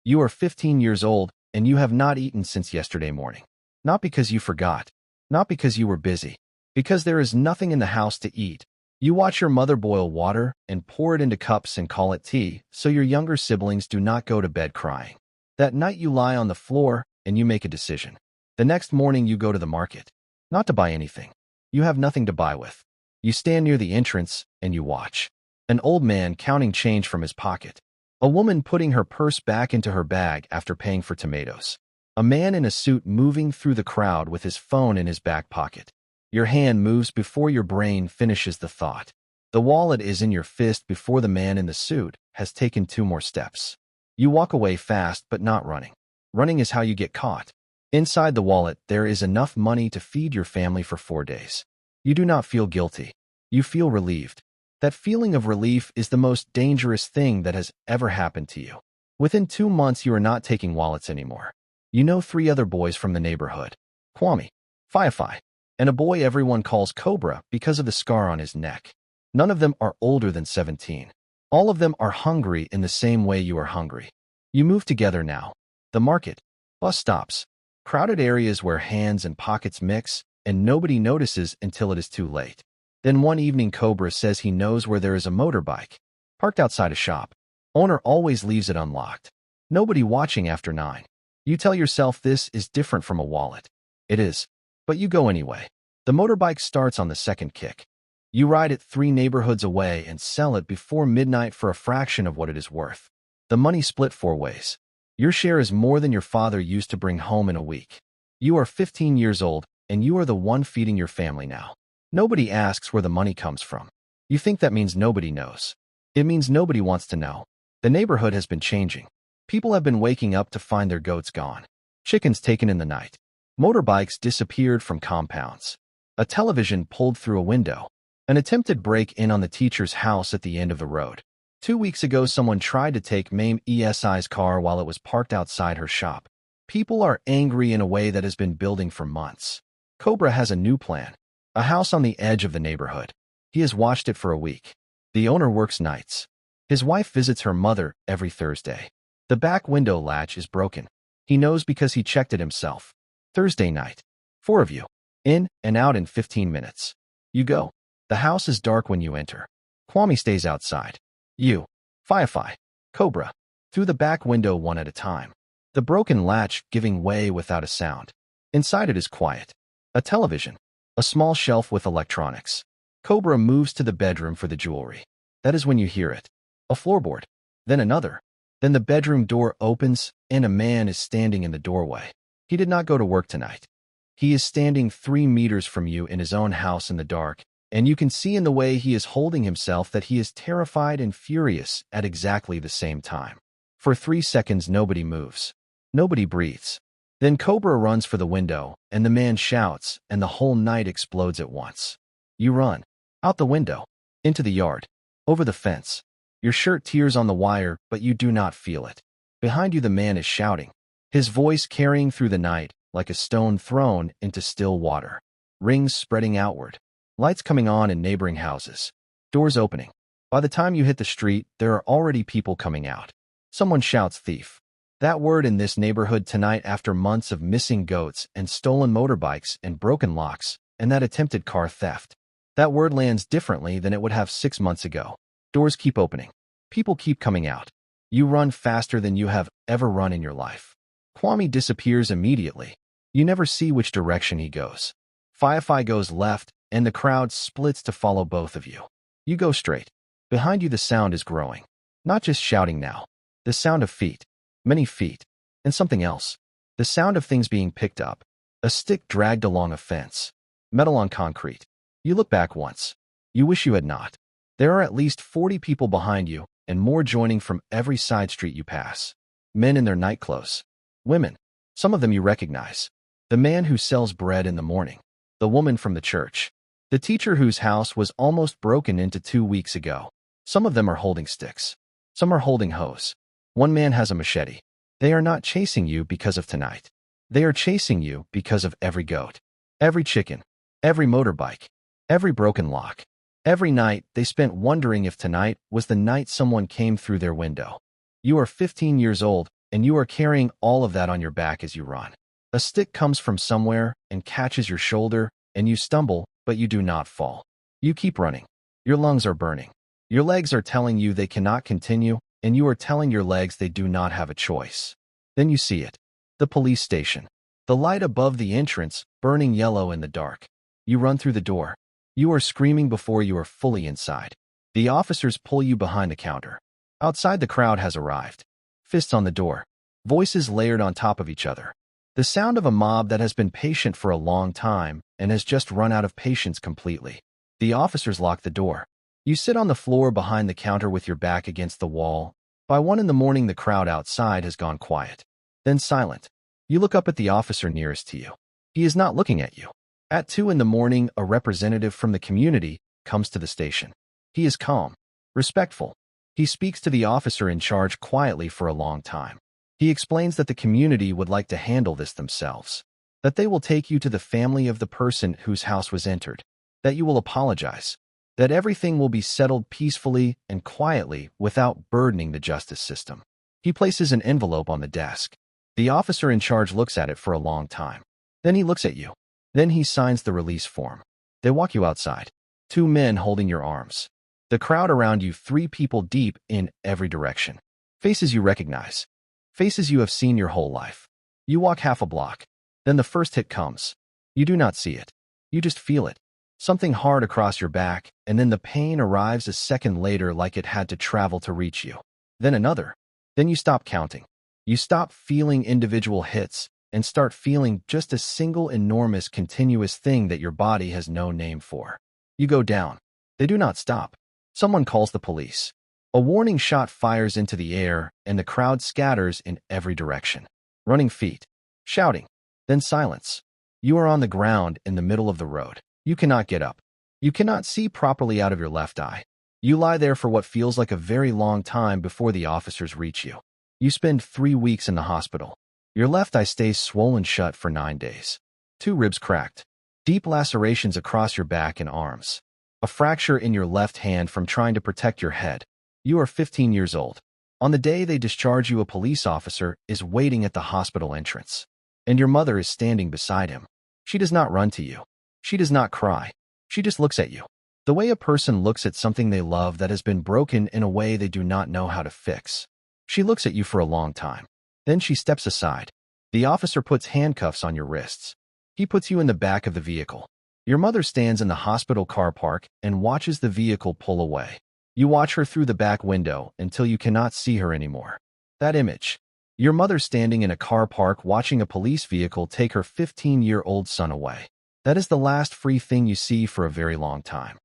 You are 15 years old, and you have not eaten since yesterday morning. Not because you forgot, not because you were busy, because there is nothing in the house to eat. You watch your mother boil water and pour it into cups and call it tea, so your younger siblings do not go to bed crying. That night you lie on the floor and you make a decision. The next morning you go to the market. Not to buy anything. You have nothing to buy with. You stand near the entrance and you watch. An old man counting change from his pocket. A woman putting her purse back into her bag after paying for tomatoes. A man in a suit moving through the crowd with his phone in his back pocket. Your hand moves before your brain finishes the thought. The wallet is in your fist before the man in the suit has taken 2 more steps. You walk away fast but not running. Running is how you get caught. Inside the wallet, there is enough money to feed your family for 4 days. You do not feel guilty. You feel relieved. That feeling of relief is the most dangerous thing that has ever happened to you. Within 2 months, you are not taking wallets anymore. You know 3 other boys from the neighborhood. Kwame, Fi, and a boy everyone calls Cobra because of the scar on his neck. None of them are older than 17. All of them are hungry in the same way you are hungry. You move together now. The market, bus stops, crowded areas where hands and pockets mix, and nobody notices until it is too late. Then one evening Cobra says he knows where there is a motorbike, parked outside a shop. Owner always leaves it unlocked. Nobody watching after 9. You tell yourself this is different from a wallet. It is. But you go anyway. The motorbike starts on the second kick. You ride it 3 neighborhoods away and sell it before midnight for a fraction of what it is worth. The money split 4 ways. Your share is more than your father used to bring home in a week. You are 15 years old, and you are the one feeding your family now. Nobody asks where the money comes from. You think that means nobody knows. It means nobody wants to know. The neighborhood has been changing. People have been waking up to find their goats gone. Chickens taken in the night. Motorbikes disappeared from compounds. A television pulled through a window. An attempted break-in on the teacher's house at the end of the road. 2 weeks ago, someone tried to take Mame ESI's car while it was parked outside her shop. People are angry in a way that has been building for months. Cobra has a new plan. A house on the edge of the neighborhood. He has watched it for a week. The owner works nights. His wife visits her mother every Thursday. The back window latch is broken. He knows because he checked it himself. Thursday night. 4 of you. In and out in 15 minutes. You go. The house is dark when you enter. Kwame stays outside. You. Fi, Cobra. Through the back window one at a time. The broken latch giving way without a sound. Inside it is quiet. A television. A small shelf with electronics. Cobra moves to the bedroom for the jewelry. That is when you hear it. A floorboard. Then another. Then the bedroom door opens, and a man is standing in the doorway. He did not go to work tonight. He is standing 3 meters from you in his own house in the dark, and you can see in the way he is holding himself that he is terrified and furious at exactly the same time. For 3 seconds, nobody moves. Nobody breathes. Then Cobra runs for the window, and the man shouts, and the whole night explodes at once. You run. Out the window. Into the yard. Over the fence. Your shirt tears on the wire, but you do not feel it. Behind you the man is shouting. His voice carrying through the night, like a stone thrown into still water. Rings spreading outward. Lights coming on in neighboring houses. Doors opening. By the time you hit the street, there are already people coming out. Someone shouts thief. That word in this neighborhood tonight after months of missing goats and stolen motorbikes and broken locks and that attempted car theft. That word lands differently than it would have 6 months ago. Doors keep opening. People keep coming out. You run faster than you have ever run in your life. Kwame disappears immediately. You never see which direction he goes. Fi goes left, and the crowd splits to follow both of you. You go straight. Behind you the sound is growing. Not just shouting now. The sound of feet. Many feet. And something else. The sound of things being picked up. A stick dragged along a fence. Metal on concrete. You look back once. You wish you had not. There are at least 40 people behind you, and more joining from every side street you pass. Men in their night clothes. Women. Some of them you recognize. The man who sells bread in the morning. The woman from the church. The teacher whose house was almost broken into 2 weeks ago. Some of them are holding sticks. Some are holding hoes. One man has a machete. They are not chasing you because of tonight. They are chasing you because of every goat. Every chicken. Every motorbike. Every broken lock. Every night they spent wondering if tonight was the night someone came through their window. You are 15 years old, and you are carrying all of that on your back as you run. A stick comes from somewhere and catches your shoulder, and you stumble, but you do not fall. You keep running. Your lungs are burning. Your legs are telling you they cannot continue, and you are telling your legs they do not have a choice. Then you see it. The police station. The light above the entrance, burning yellow in the dark. You run through the door. You are screaming before you are fully inside. The officers pull you behind the counter. Outside, the crowd has arrived. Fists on the door. Voices layered on top of each other. The sound of a mob that has been patient for a long time and has just run out of patience completely. The officers lock the door. You sit on the floor behind the counter with your back against the wall. By 1 in the morning, the crowd outside has gone quiet. Then silent. You look up at the officer nearest to you. He is not looking at you. At 2 in the morning, a representative from the community comes to the station. He is calm, respectful. He speaks to the officer in charge quietly for a long time. He explains that the community would like to handle this themselves, that they will take you to the family of the person whose house was entered, that you will apologize, that everything will be settled peacefully and quietly without burdening the justice system. He places an envelope on the desk. The officer in charge looks at it for a long time. Then he looks at you. Then he signs the release form. They walk you outside. 2 men holding your arms. The crowd around you, 3 people deep in every direction. Faces you recognize. Faces you have seen your whole life. You walk half a block. Then the first hit comes. You do not see it. You just feel it. Something hard across your back, and then the pain arrives a second later like it had to travel to reach you. Then another. Then you stop counting. You stop feeling individual hits and start feeling just a single enormous continuous thing that your body has no name for. You go down. They do not stop. Someone calls the police. A warning shot fires into the air, and the crowd scatters in every direction. Running feet. Shouting. Then silence. You are on the ground in the middle of the road. You cannot get up. You cannot see properly out of your left eye. You lie there for what feels like a very long time before the officers reach you. You spend 3 weeks in the hospital. Your left eye stays swollen shut for 9 days. 2 ribs cracked. Deep lacerations across your back and arms. A fracture in your left hand from trying to protect your head. You are 15 years old. On the day they discharge you, a police officer is waiting at the hospital entrance. And your mother is standing beside him. She does not run to you. She does not cry. She just looks at you. The way a person looks at something they love that has been broken in a way they do not know how to fix. She looks at you for a long time. Then she steps aside. The officer puts handcuffs on your wrists. He puts you in the back of the vehicle. Your mother stands in the hospital car park and watches the vehicle pull away. You watch her through the back window until you cannot see her anymore. That image. Your mother standing in a car park watching a police vehicle take her 15-year-old son away. That is the last free thing you see for a very long time.